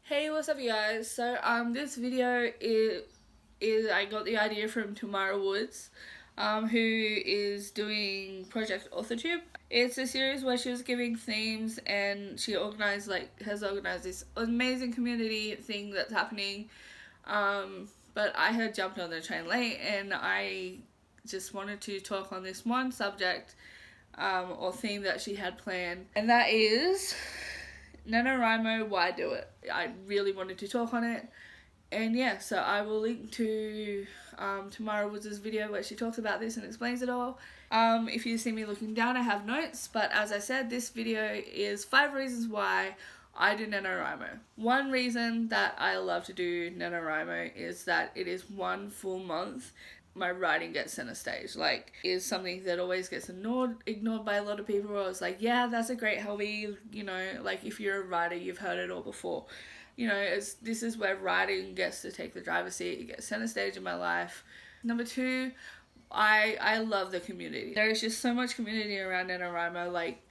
Hey, what's up you guys? So this video is I got the idea from Tamara Woods, who is doing Project Authortube. It's a series where she was giving themes and she has organized this amazing community thing that's happening. But I had jumped on the train late and I just wanted to talk on this one subject or theme that she had planned, and that is NaNoWriMo, why do it? I really wanted to talk on it. And yeah, so I will link to Tamara Woods' video where she talks about this and explains it all. If you see me looking down, I have notes, but as I said, this video is 5 reasons why I do NaNoWriMo. One reason that I love to do NaNoWriMo is that it is 1 full month my writing gets center stage. Like, is something that always gets ignored by a lot of people. It's like, yeah, that's a great hobby, you know, like if you're a writer, you've heard it all before. You know, this is where writing gets to take the driver's seat. It gets center stage in my life. Number 2, I love the community. There is just so much community around NaNoWriMo. Like,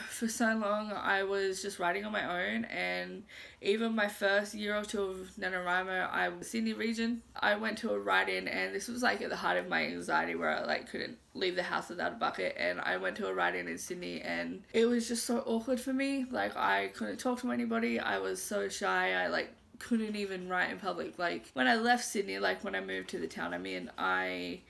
for so long I was just writing on my own, and even my first year or two of NaNoWriMo, I was in Sydney region. I went to a write-in, and this was like at the height of my anxiety where I like couldn't leave the house without a bucket, and I went to a write-in in Sydney and it was just so awkward for me. Like, I couldn't talk to anybody. I was so shy. I like couldn't even write in public. Like, when I left Sydney, like when I moved to the town I'm in, I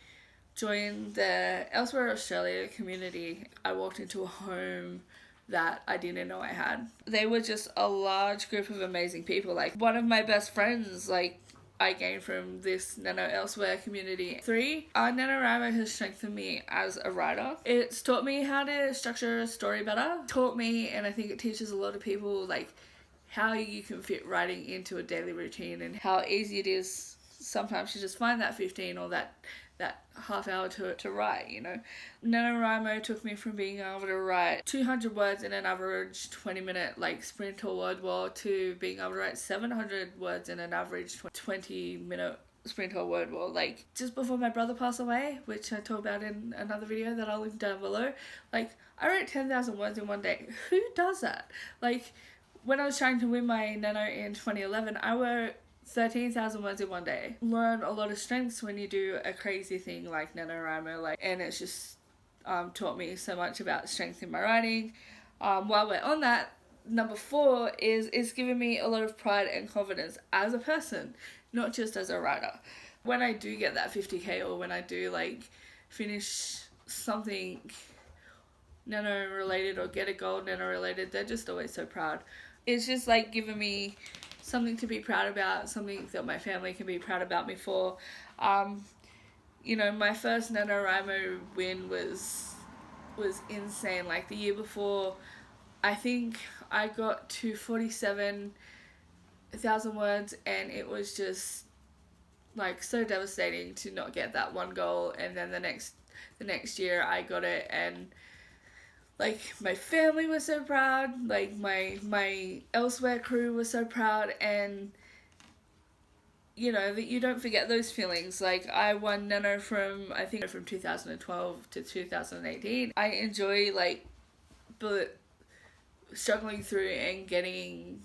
joined the Elsewhere Australia community. I walked into a home that I didn't know I had. They were just a large group of amazing people. Like, one of my best friends, like, I gained from this Nano Elsewhere community. 3, NaNoWriMo has strengthened me as a writer. It's taught me how to structure a story better. Taught me, and I think it teaches a lot of people, like, how you can fit writing into a daily routine and how easy it is sometimes to just find that 15 or that half hour to write, you know. NaNoWriMo took me from being able to write 200 words in an average 20-minute like sprint or word wall to being able to write 700 words in an average 20-minute sprint or word wall. Like, just before my brother passed away, which I talk about in another video that I'll link down below, like, I wrote 10,000 words in one day. Who does that? Like, when I was trying to win my Nano in 2011, I wrote 13,000 words in one day. Learn a lot of strengths when you do a crazy thing like NaNoWriMo, like, and it's just taught me so much about strength in my writing. While we're on that, number 4 is it's given me a lot of pride and confidence as a person, not just as a writer. When I do get that 50k or when I do like finish something nano related or get a goal nano related, they're just always so proud. It's just like given me something to be proud about, something that my family can be proud about me for. You know, my first NaNoWriMo win was insane. Like, the year before, I think I got to 47,000 words, and it was just like so devastating to not get that one goal. And then the next year I got it, and like, my family was so proud, like my Elsewhere crew was so proud, and you know, that you don't forget those feelings. Like, I won Nano from 2012 to 2018. I enjoy like struggling through and getting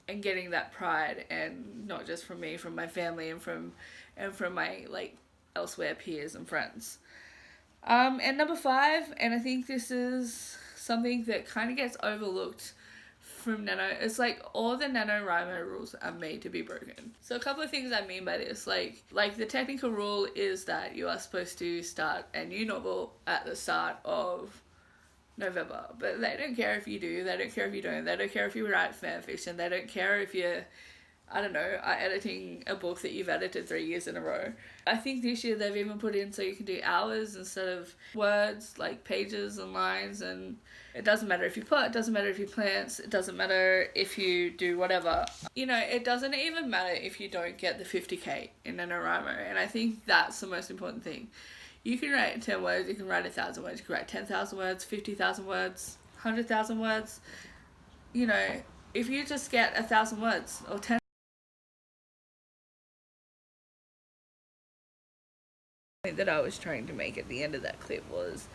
that pride, and not just from me, from my family and from my like Elsewhere peers and friends. And number 5, and I think this is something that kind of gets overlooked from Nano, it's like all the NaNoWriMo rules are made to be broken. So a couple of things I mean by this, like the technical rule is that you are supposed to start a new novel at the start of November, but they don't care if you do, they don't care if you don't, they don't care if you write fan fiction, they don't care if you're, I don't know, editing a book that you've edited 3 years in a row. I think this year they've even put in so you can do hours instead of words, like pages and lines, and it doesn't matter if you plot, it doesn't matter if you plants, it doesn't matter if you do whatever. You know, it doesn't even matter if you don't get the 50k in NaNoWriMo, and I think that's the most important thing. You can write 10 words, you can write 1,000 words, you can write 10,000 words, 50,000 words, 100,000 words. You know, if you just get 1,000 words or 10 that I was trying to make at the end of that clip was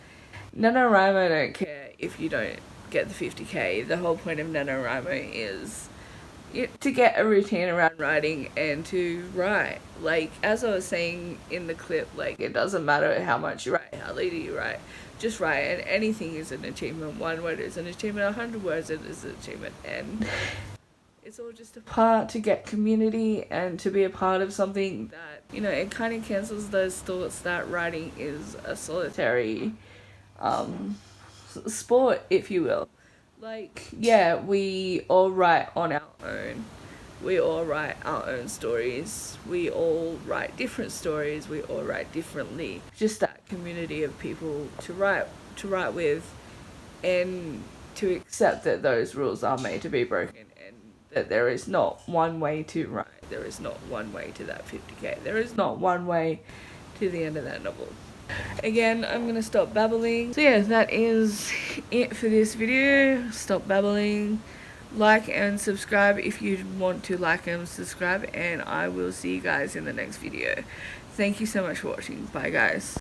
NaNoWriMo don't care if you don't get the 50k. The whole point of NaNoWriMo is to get a routine around writing and to write. Like, as I was saying in the clip, like, it doesn't matter how much you write, how little you write, just write, and anything is an achievement. 1 word is an achievement, 100 words is an achievement, and it's all just a part to get community and to be a part of something that, you know, it kind of cancels those thoughts that writing is a solitary sport, if you will. Like, yeah, we all write on our own. We all write our own stories. We all write different stories. We all write differently. Just that community of people to write with, and to accept that those rules are made to be broken, and that there is not one way to write. There is not one way to that 50k. There is not one way to the end of that novel. Again, I'm gonna stop babbling. So yeah, that is it for this video. Stop babbling. Like and subscribe if you want to like and subscribe, and I will see you guys in the next video. Thank you so much for watching. Bye guys.